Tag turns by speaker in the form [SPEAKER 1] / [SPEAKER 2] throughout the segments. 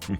[SPEAKER 1] What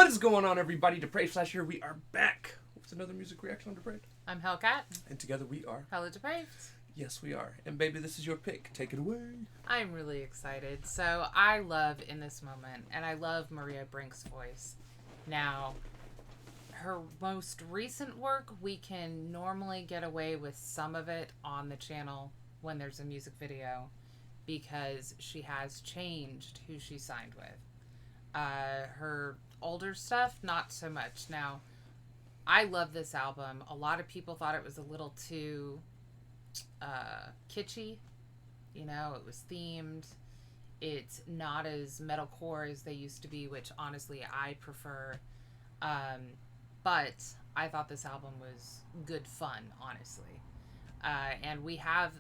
[SPEAKER 1] is going on, everybody? Depraved Slash here. We are back with another music reaction on Depraved.
[SPEAKER 2] I'm Hellcat.
[SPEAKER 1] And together we are
[SPEAKER 2] HellaDepraved.
[SPEAKER 1] Yes, we are. And baby, this is your pick. Take it away.
[SPEAKER 2] I'm really excited. So I love In This Moment, and I love Maria Brink's voice. Now, her most recent work, we can normally get away with some of it on the channel when there's a music video because she has changed who she signed with. Her older stuff, not so much. Now, I love this album. A lot of people thought it was a little too kitschy. You know, it was themed. It's not as metalcore as they used to be, which honestly I prefer. But I thought this album was good fun, honestly. And we have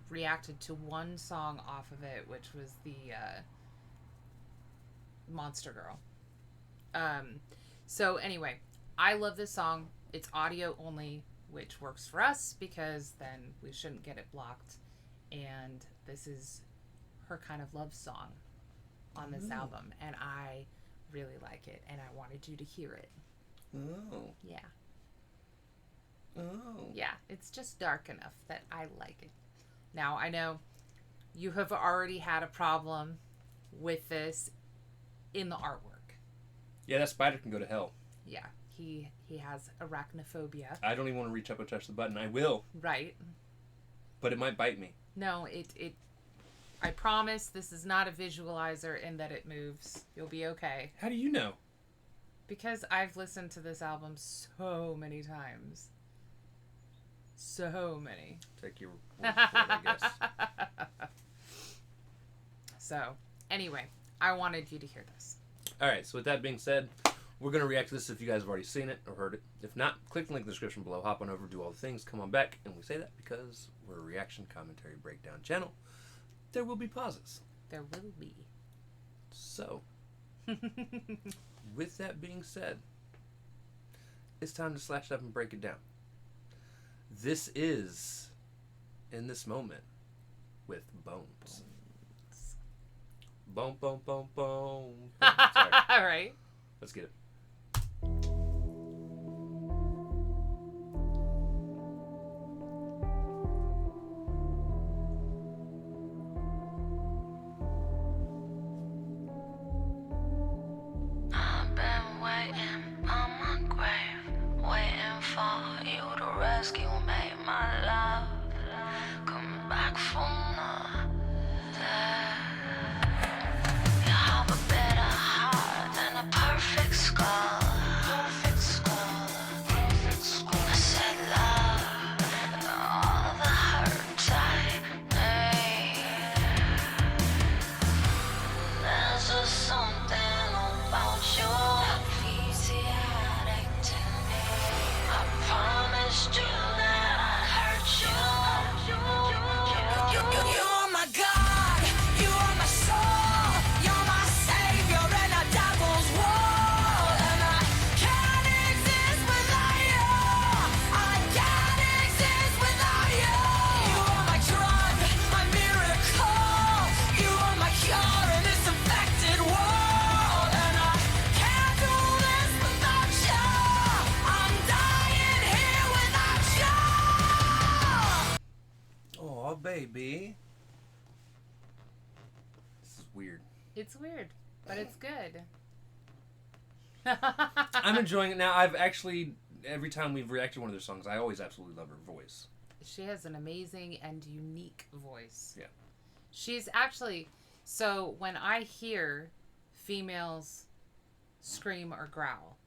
[SPEAKER 2] reacted to one song off of it, which was the Monster Girl. So anyway, I love this song. It's audio only, which works for us because then we shouldn't get it blocked. And this is her kind of love song on this album, and I really like it, and I wanted you to hear it.
[SPEAKER 1] Oh.
[SPEAKER 2] Yeah.
[SPEAKER 1] Oh.
[SPEAKER 2] Yeah, it's just dark enough that I like it. Now, I know you have already had a problem with this in the artwork.
[SPEAKER 1] Yeah, that spider can go to hell.
[SPEAKER 2] Yeah, he has arachnophobia.
[SPEAKER 1] I don't even want to reach up and touch the button. I will.
[SPEAKER 2] Right.
[SPEAKER 1] But it might bite me.
[SPEAKER 2] No, I promise this is not a visualizer in that it moves. You'll be okay.
[SPEAKER 1] How do you know?
[SPEAKER 2] Because I've listened to this album so many times. So many.
[SPEAKER 1] Take your word for it, I guess.
[SPEAKER 2] So, anyway, I wanted you to hear this.
[SPEAKER 1] Alright, so with that being said, we're going to react to this if you guys have already seen it or heard it. If not, click the link in the description below, hop on over, do all the things, come on back, and we say that because we're a reaction commentary breakdown channel. There will be pauses.
[SPEAKER 2] There will be.
[SPEAKER 1] So, with that being said, it's time to slash it up and break it down. This is In This Moment with Bones. Boom, boom, boom, boom. Sorry.
[SPEAKER 2] All right.
[SPEAKER 1] Let's get it.
[SPEAKER 3] I've been waiting on my grave, waiting for you to rescue me, my love. Come back from the dead. You have a better heart than a perfect skull. Perfect skull. Perfect skull. I said love and all the hurt I made. There's just something about you that feeds the addict in me. I promised you that I'd hurt you. You are my God, you are my soul, you're my savior in a devil's world, and I can't exist without you. I can't exist without you. You are my drug, my miracle. You are my cure in this infected world, and I can't do this without you. I'm dying here without you.
[SPEAKER 1] Oh, baby. This is weird.
[SPEAKER 2] It's weird, but it's good.
[SPEAKER 1] I'm enjoying it now. I've actually, every time we've reacted to one of their songs, I always absolutely love her voice.
[SPEAKER 2] She has an amazing and unique voice.
[SPEAKER 1] Yeah.
[SPEAKER 2] She's actually, so when I hear females scream or growl,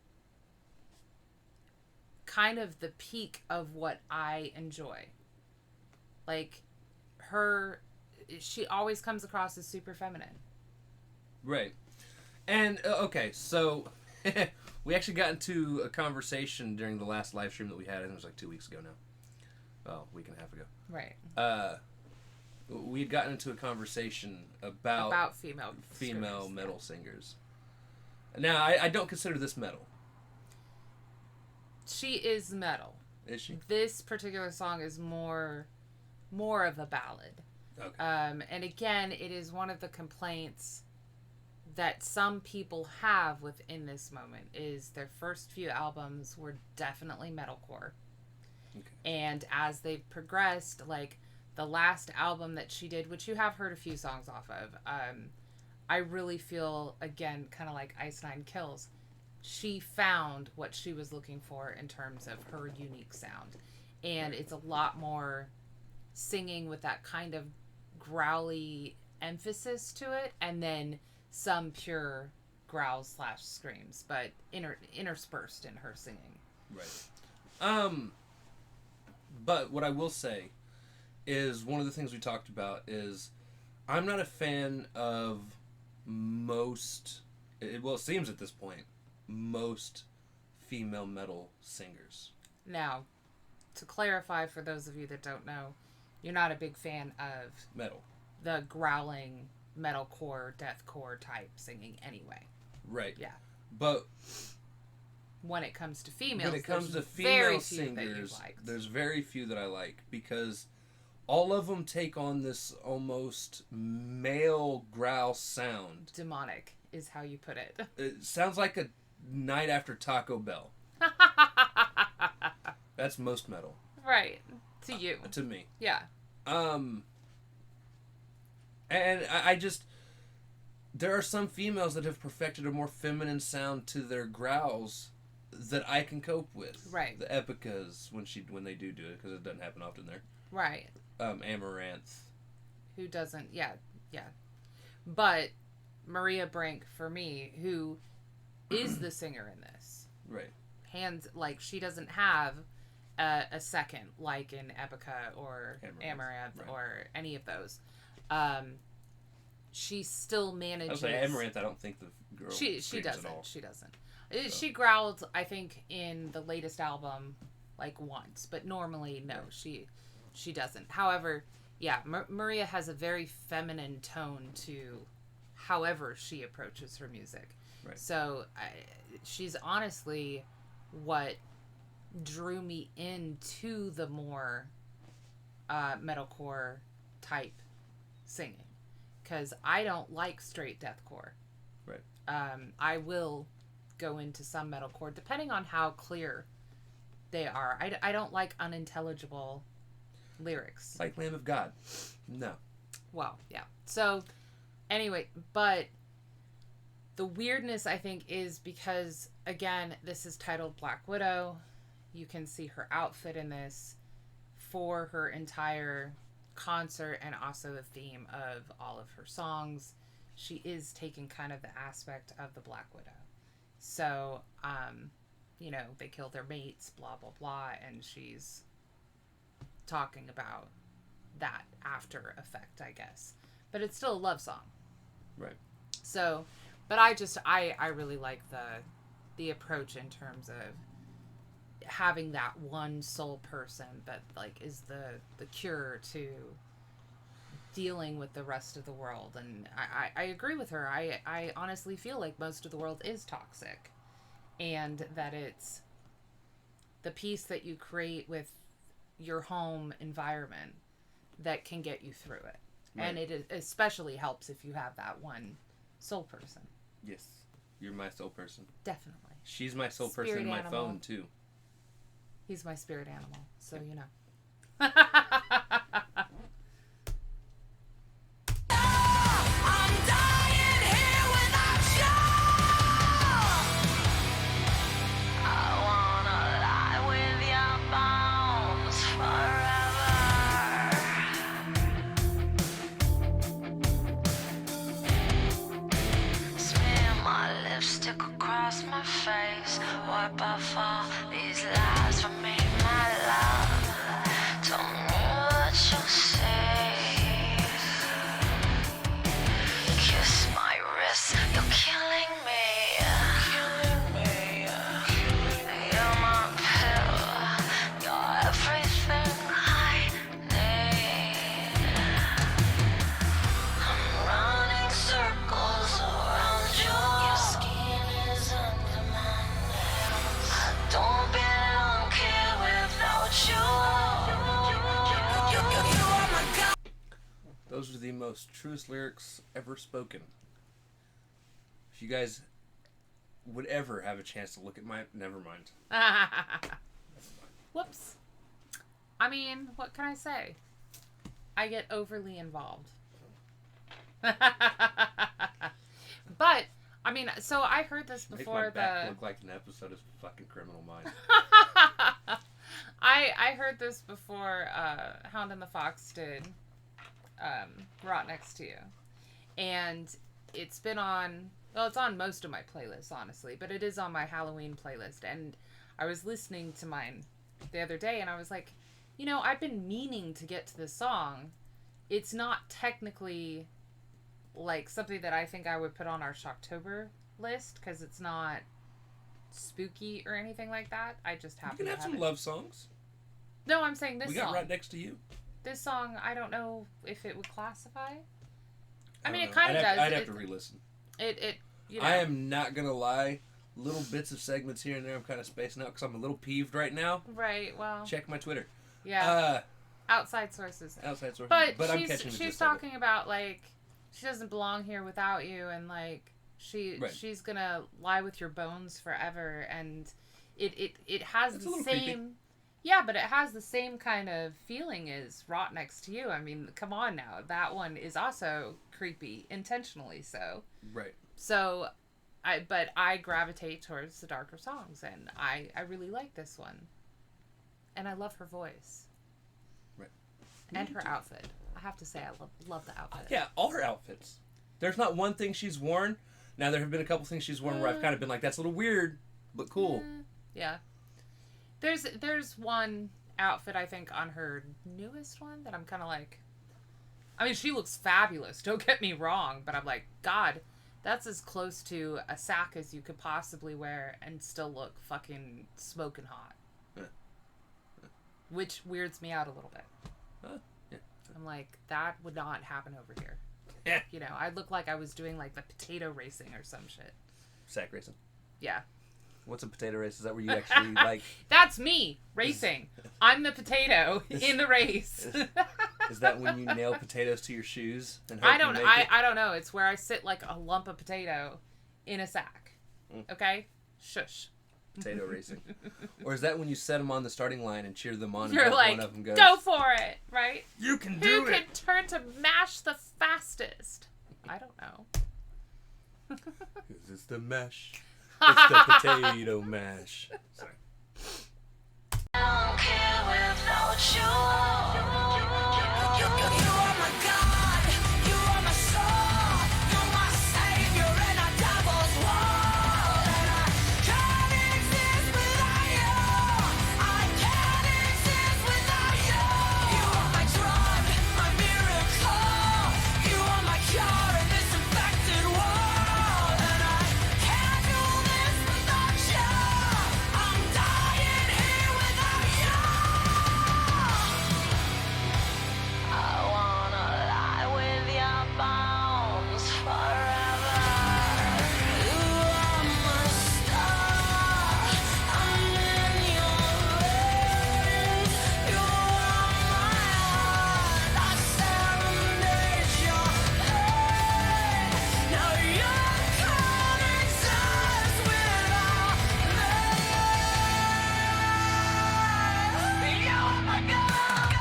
[SPEAKER 2] kind of the peak of what I enjoy. Like, she always comes across as super feminine.
[SPEAKER 1] Right. And, okay, so we actually got into a conversation during the last live stream that we had. I think it was like 2 weeks ago now. Well, a week and a half ago.
[SPEAKER 2] Right.
[SPEAKER 1] We'd gotten into a conversation about
[SPEAKER 2] female
[SPEAKER 1] metal singers. Now, I don't consider this metal.
[SPEAKER 2] She is metal.
[SPEAKER 1] Is she?
[SPEAKER 2] This particular song is more more of a ballad.
[SPEAKER 1] Okay.
[SPEAKER 2] And again, it is one of the complaints that some people have within this moment is their first few albums were definitely metalcore.
[SPEAKER 1] Okay.
[SPEAKER 2] And as they've progressed, like the last album that she did, which you have heard a few songs off of, I really feel, again, kind of like Ice Nine Kills, she found what she was looking for in terms of her unique sound. And it's a lot more singing with that kind of growly emphasis to it, and then some pure growls / screams, but interspersed in her singing.
[SPEAKER 1] Right. But what I will say is one of the things we talked about is I'm not a fan of most, it seems at this point, most female metal singers.
[SPEAKER 2] Now, to clarify for those of you that don't know, you're not a big fan of
[SPEAKER 1] Metal.
[SPEAKER 2] the growling metalcore, deathcore type singing anyway.
[SPEAKER 1] Right.
[SPEAKER 2] Yeah.
[SPEAKER 1] But
[SPEAKER 2] when it comes to females,
[SPEAKER 1] when it comes to
[SPEAKER 2] there's
[SPEAKER 1] female
[SPEAKER 2] very few that you
[SPEAKER 1] singers,
[SPEAKER 2] liked.
[SPEAKER 1] there's very few that I like because all of them take on this almost male growl sound.
[SPEAKER 2] Demonic is how you put it.
[SPEAKER 1] It sounds like a night after Taco Bell. That's most metal.
[SPEAKER 2] Right. To you.
[SPEAKER 1] To me.
[SPEAKER 2] Yeah.
[SPEAKER 1] And I just, there are some females that have perfected a more feminine sound to their growls that I can cope with.
[SPEAKER 2] Right.
[SPEAKER 1] The Epicas when they do it, because it doesn't happen often there.
[SPEAKER 2] Right.
[SPEAKER 1] Amaranth.
[SPEAKER 2] Who doesn't? Yeah. But Maria Brink, for me, who is the singer in this.
[SPEAKER 1] Right.
[SPEAKER 2] She doesn't have a second, like in Epica or Amaranth
[SPEAKER 1] right.
[SPEAKER 2] or any of those. She still manages.
[SPEAKER 1] I was like, Amaranth, I don't think the girl
[SPEAKER 2] She
[SPEAKER 1] screams
[SPEAKER 2] doesn't.
[SPEAKER 1] at all.
[SPEAKER 2] She doesn't. She growled, I think, in the latest album, like once, but normally, no,
[SPEAKER 1] Right.
[SPEAKER 2] she doesn't. However, yeah, Maria has a very feminine tone to however she approaches her music.
[SPEAKER 1] Right.
[SPEAKER 2] So she's honestly what drew me into the more metalcore type singing, because I don't like straight deathcore.
[SPEAKER 1] Right.
[SPEAKER 2] I will go into some metalcore depending on how clear they are. I don't like unintelligible lyrics.
[SPEAKER 1] Like Lamb of God. No.
[SPEAKER 2] Well, yeah. So, anyway, but the weirdness, I think, is because, again, this is titled Black Widow. You can see her outfit in this for her entire concert and also the theme of all of her songs. She is taking kind of the aspect of the Black Widow. So, they kill their mates, blah, blah, blah, and she's talking about that after effect, I guess. But it's still a love song.
[SPEAKER 1] Right.
[SPEAKER 2] So, but I really like the approach in terms of having that one sole person that, like, is the cure to dealing with the rest of the world. And I agree with her. I honestly feel like most of the world is toxic, and that it's the peace that you create with your home environment that can get you through it. Right. And it especially helps if you have that one soul person.
[SPEAKER 1] Yes. You're my soul person.
[SPEAKER 2] Definitely.
[SPEAKER 1] She's my soul
[SPEAKER 2] Spirit
[SPEAKER 1] person in my
[SPEAKER 2] animal.
[SPEAKER 1] phone, too.
[SPEAKER 2] He's my spirit animal, so you know.
[SPEAKER 3] I'm dying here without you. I wanna lie with your bones forever. Smear my lipstick across my face. Wipe off all these lies from me, my love. Tell me what you'll say. Kiss my wrist, you're killing me. You're my pill, you're everything I need. I'm running circles around you. Your skin is under my nails. I don't belong here.
[SPEAKER 1] most truest lyrics ever spoken. If you guys would ever have a chance to look at my... Never mind.
[SPEAKER 2] Whoops. I mean, what can I say? I get overly involved. But, I mean, so I heard this before.
[SPEAKER 1] Make my back look like an episode of fucking Criminal Minds.
[SPEAKER 2] I heard this before Hound and the Fox did Rot Next to You. And it's been on... Well, it's on most of my playlists, honestly. But it is on my Halloween playlist. And I was listening to mine the other day, and I was like, you know, I've been meaning to get to this song. It's not technically... like something that I think I would put on our Shocktober list because it's not spooky or anything like that. I just happen
[SPEAKER 1] You can
[SPEAKER 2] to
[SPEAKER 1] have some
[SPEAKER 2] it.
[SPEAKER 1] love songs.
[SPEAKER 2] No, I'm saying this
[SPEAKER 1] We got
[SPEAKER 2] song.
[SPEAKER 1] Right Next to You.
[SPEAKER 2] This song, I don't know if it would classify. I mean,
[SPEAKER 1] don't
[SPEAKER 2] it
[SPEAKER 1] know.
[SPEAKER 2] kind of does.
[SPEAKER 1] I'd have to re-listen.
[SPEAKER 2] It you know.
[SPEAKER 1] I am not gonna lie. Little bits of segments here and there I'm kind of spacing out because I'm a little peeved right now.
[SPEAKER 2] Right. Well.
[SPEAKER 1] Check my Twitter.
[SPEAKER 2] Yeah. Outside sources.
[SPEAKER 1] Outside sources.
[SPEAKER 2] But
[SPEAKER 1] I'm catching the
[SPEAKER 2] she's
[SPEAKER 1] gist of
[SPEAKER 2] talking about like she doesn't belong here without you, and like she's gonna lie with your bones forever, and it has
[SPEAKER 1] It's
[SPEAKER 2] the
[SPEAKER 1] a little
[SPEAKER 2] same.
[SPEAKER 1] creepy.
[SPEAKER 2] Yeah, but it has the same kind of feeling as Rot Next to You. I mean, come on now. That one is also creepy, intentionally so.
[SPEAKER 1] Right.
[SPEAKER 2] So, I gravitate towards the darker songs, and I really like this one. And I love her voice.
[SPEAKER 1] Right.
[SPEAKER 2] And her outfit. I have to say, I love the outfit.
[SPEAKER 1] Yeah, all her outfits. There's not one thing she's worn. Now, there have been a couple things she's worn where I've kind of been like, that's a little weird, but cool.
[SPEAKER 2] Yeah. There's one outfit, I think, on her newest one that I'm kind of like... I mean, she looks fabulous, don't get me wrong, but I'm like, God, that's as close to a sack as you could possibly wear and still look fucking smoking hot. Which weirds me out a little bit.
[SPEAKER 1] Yeah.
[SPEAKER 2] I'm like, that would not happen over here.
[SPEAKER 1] Yeah.
[SPEAKER 2] You know, I'd look like I was doing like the potato racing or some shit.
[SPEAKER 1] Sack racing.
[SPEAKER 2] Yeah.
[SPEAKER 1] What's a potato race? Is that where you actually like...
[SPEAKER 2] That's me racing. I'm the potato in the race.
[SPEAKER 1] Is that when you nail potatoes to your shoes? And hope
[SPEAKER 2] I don't.
[SPEAKER 1] you make it?
[SPEAKER 2] I don't know. It's where I sit like a lump of potato in a sack. Okay, shush.
[SPEAKER 1] Potato racing. Or is that when you set them on the starting line and cheer them on?
[SPEAKER 2] You're
[SPEAKER 1] and
[SPEAKER 2] like,
[SPEAKER 1] one of them goes,
[SPEAKER 2] go for it, right?
[SPEAKER 1] You can
[SPEAKER 2] Who
[SPEAKER 1] do
[SPEAKER 2] can
[SPEAKER 1] it.
[SPEAKER 2] turn to mash the fastest? I don't know.
[SPEAKER 1] Because it's the mash. It's the potato mash. Sorry.
[SPEAKER 3] I don't care without you. You are my God, you are my soul, you're my savior in a devil's world, and I can't exist without you. I can't exist without you. You are my drug, my miracle. You are my cure in this infected world, and I can't do this without you. I'm dying here without you. I wanna lie with your bones forever. You are my star, I'm in your veins. You are my heart, I serenade your pain. Now you can't exist without me. You are my God.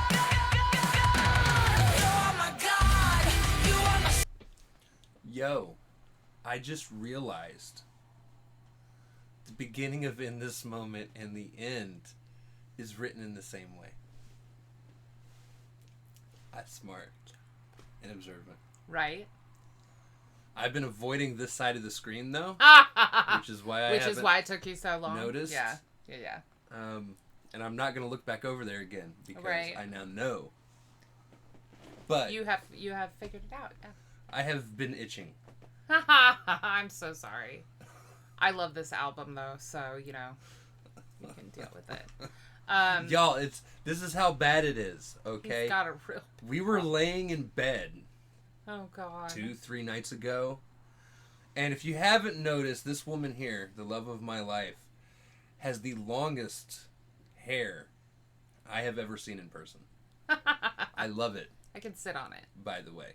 [SPEAKER 3] You are my God. You are my
[SPEAKER 1] Yo, I just realized the beginning of In This Moment and the end is written in the same way. That's smart and observant.
[SPEAKER 2] Right.
[SPEAKER 1] I've been avoiding this side of the screen though, which is why I
[SPEAKER 2] Which is
[SPEAKER 1] haven't
[SPEAKER 2] why it took you so long.
[SPEAKER 1] noticed.
[SPEAKER 2] Yeah.
[SPEAKER 1] And I'm not gonna look back over there again because
[SPEAKER 2] Right.
[SPEAKER 1] I now know. But
[SPEAKER 2] You have figured it out. Yeah.
[SPEAKER 1] I have been itching.
[SPEAKER 2] I'm so sorry. I love this album though, so you know you can deal with it.
[SPEAKER 1] Y'all, this is how bad it is, okay?
[SPEAKER 2] He's got a real.
[SPEAKER 1] We were laying in bed
[SPEAKER 2] Oh God.
[SPEAKER 1] 2-3 nights ago, and if you haven't noticed, this woman here, the love of my life, has the longest hair I have ever seen in person. I love it,
[SPEAKER 2] I can sit on it.
[SPEAKER 1] by the way.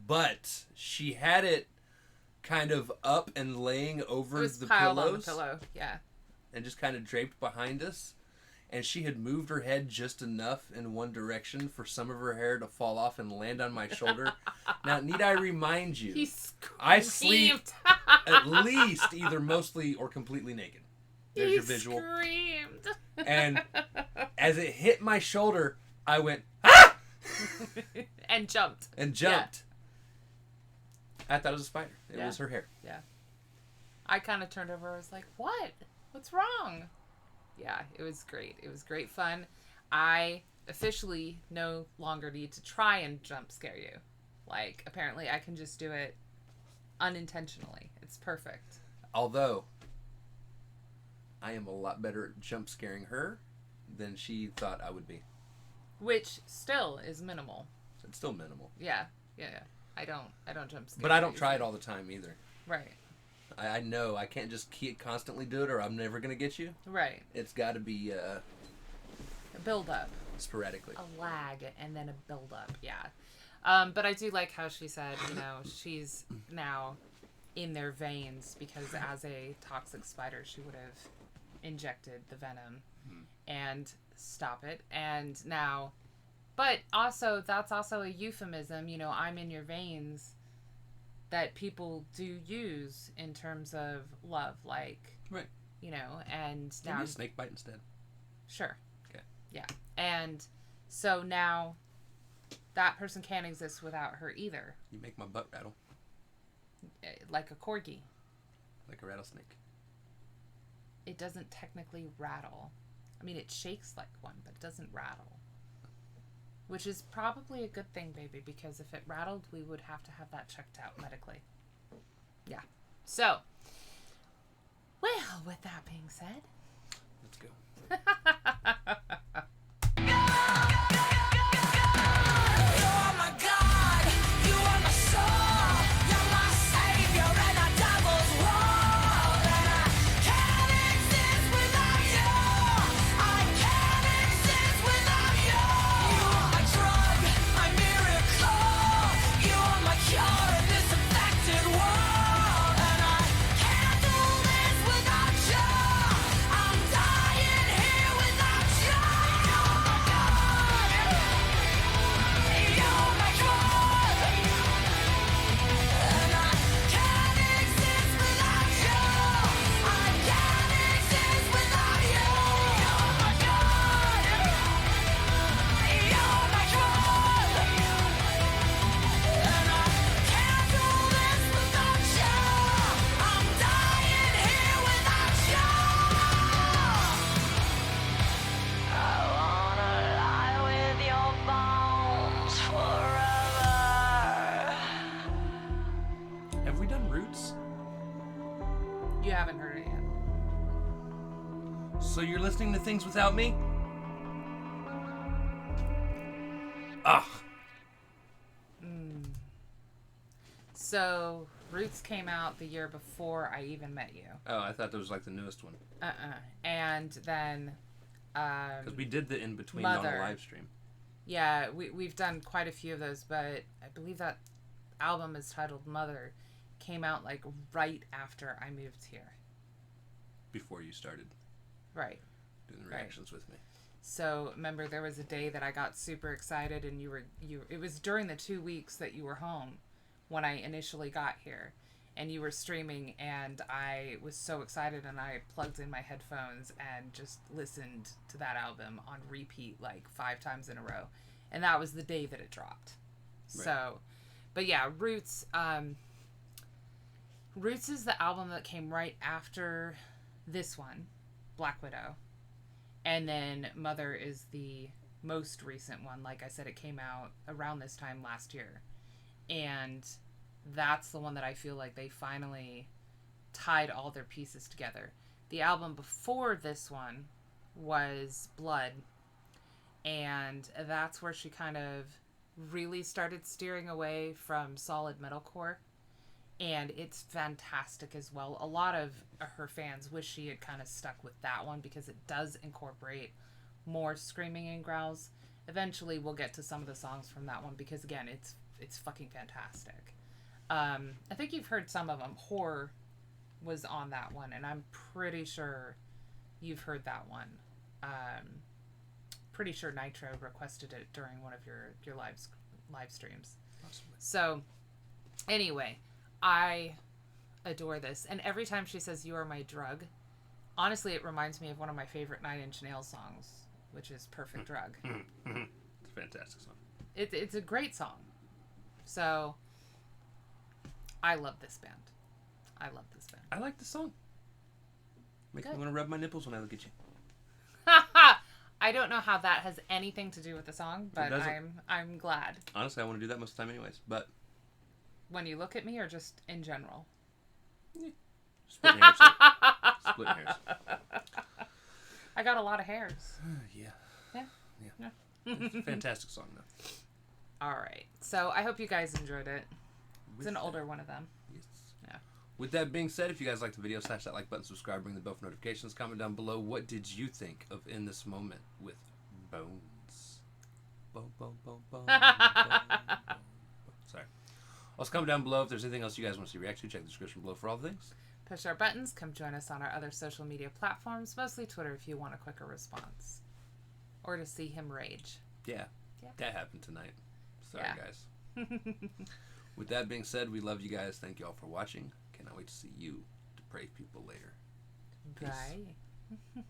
[SPEAKER 1] but she had it kind of up and laying over
[SPEAKER 2] It was
[SPEAKER 1] the
[SPEAKER 2] piled
[SPEAKER 1] pillows
[SPEAKER 2] on the pillow. Yeah.
[SPEAKER 1] and just kind of draped behind us. And she had moved her head just enough in one direction for some of her hair to fall off and land on my shoulder. Now, need I remind you,
[SPEAKER 2] He screamed.
[SPEAKER 1] I sleep at least either mostly or completely naked. There's your visual.
[SPEAKER 2] Screamed.
[SPEAKER 1] And as it hit my shoulder, I went, ah!
[SPEAKER 2] And jumped.
[SPEAKER 1] And jumped. Yeah. I thought it was a spider. It was her hair.
[SPEAKER 2] Yeah. I kind of turned over. I was like, what? What's wrong? Yeah, it was great. It was great fun. I officially no longer need to try and jump scare you. Like, apparently I can just do it unintentionally. It's perfect.
[SPEAKER 1] Although, I am a lot better at jump scaring her than she thought I would be.
[SPEAKER 2] Which still is minimal.
[SPEAKER 1] It's still minimal.
[SPEAKER 2] Yeah. I don't jump scare.
[SPEAKER 1] But I don't try it all the time either.
[SPEAKER 2] Right.
[SPEAKER 1] I know I can't just constantly do it or I'm never going to get you.
[SPEAKER 2] Right.
[SPEAKER 1] It's got to be
[SPEAKER 2] A build up.
[SPEAKER 1] sporadically.
[SPEAKER 2] A lag and then a build up. Yeah. But I do like how she said, she's now in their veins because as a toxic spider, she would have injected the venom and stop it. And now, but also, that's also a euphemism, I'm in your veins, that people do use in terms of love, like,
[SPEAKER 1] right.
[SPEAKER 2] And now.
[SPEAKER 1] Maybe a snake bite instead.
[SPEAKER 2] Sure.
[SPEAKER 1] Okay.
[SPEAKER 2] Yeah. And so now that person can't exist without her either.
[SPEAKER 1] You make my butt rattle.
[SPEAKER 2] Like a corgi.
[SPEAKER 1] Like a rattlesnake.
[SPEAKER 2] It doesn't technically rattle. I mean, it shakes like one, but it doesn't rattle. Which is probably a good thing, baby, because if it rattled, we would have to have that checked out medically. Yeah. So, well, with that being said.
[SPEAKER 1] Let's go.
[SPEAKER 2] You haven't heard it yet.
[SPEAKER 1] So you're listening to things without me? Ah.
[SPEAKER 2] So, Roots came out the year before I even met you.
[SPEAKER 1] Oh, I thought that was like the newest one.
[SPEAKER 2] And then...
[SPEAKER 1] Because we did the in-between on a live stream.
[SPEAKER 2] Yeah, we've done quite a few of those, but I believe that album is titled Mother. Came out like right after I moved here.
[SPEAKER 1] Before you started.
[SPEAKER 2] Right.
[SPEAKER 1] Doing the reactions with me.
[SPEAKER 2] So remember there was a day that I got super excited and it was during the 2 weeks that you were home when I initially got here and you were streaming and I was so excited and I plugged in my headphones and just listened to that album on repeat like 5 times in a row. And that was the day that it dropped. Right. So, but yeah, Roots is the album that came right after this one, Black Widow. And then Mother is the most recent one. Like I said, it came out around this time last year. And that's the one that I feel like they finally tied all their pieces together. The album before this one was Blood. And that's where she kind of really started steering away from solid metalcore. And it's fantastic as well. A lot of her fans wish she had kind of stuck with that one because it does incorporate more screaming and growls. Eventually we'll get to some of the songs from that one because again, it's it's fucking fantastic. I think you've heard some of them. Horror was on that one, and I'm pretty sure you've heard that one. Pretty sure Nitro requested it during one of your live streams.
[SPEAKER 1] Possibly.
[SPEAKER 2] So, anyway, I adore this. And every time she says, "You are my drug," honestly, it reminds me of one of my favorite Nine Inch Nails songs, which is Perfect Drug.
[SPEAKER 1] It's a fantastic song.
[SPEAKER 2] It's a great song. So, I love this band. I love this band.
[SPEAKER 1] I like the song. Makes me
[SPEAKER 2] Good.
[SPEAKER 1] want to rub my nipples when I look at you.
[SPEAKER 2] I don't know how that has anything to do with the song, but
[SPEAKER 1] doesn't.
[SPEAKER 2] I'm glad.
[SPEAKER 1] Honestly, I want to do that most of the time anyways, but...
[SPEAKER 2] When you look at me, or just in general?
[SPEAKER 1] Splitting hairs here. Splitting hairs.
[SPEAKER 2] I got a lot of hairs.
[SPEAKER 1] Yeah.
[SPEAKER 2] Yeah.
[SPEAKER 1] It's a fantastic song, though.
[SPEAKER 2] All right. So I hope you guys enjoyed it. It's
[SPEAKER 1] With
[SPEAKER 2] an
[SPEAKER 1] that-
[SPEAKER 2] older one of them.
[SPEAKER 1] Yes.
[SPEAKER 2] Yeah.
[SPEAKER 1] With that being said, if you guys like the video, smash that like button, subscribe, ring the bell for notifications, comment down below. What did you think of In This Moment with Bones? Bone, bone, bone, bone, bone, bone. Sorry. Also, comment down below if there's anything else you guys want to see react to. Check the description below for all the things.
[SPEAKER 2] Push our buttons. Come join us on our other social media platforms, mostly Twitter if you want a quicker response. Or to see him rage.
[SPEAKER 1] Yeah.
[SPEAKER 2] Yeah.
[SPEAKER 1] That happened tonight. Sorry,
[SPEAKER 2] Yeah.
[SPEAKER 1] guys. With that being said, we love you guys. Thank you all for watching. Cannot wait to see you depraved people later. Peace.
[SPEAKER 2] Bye.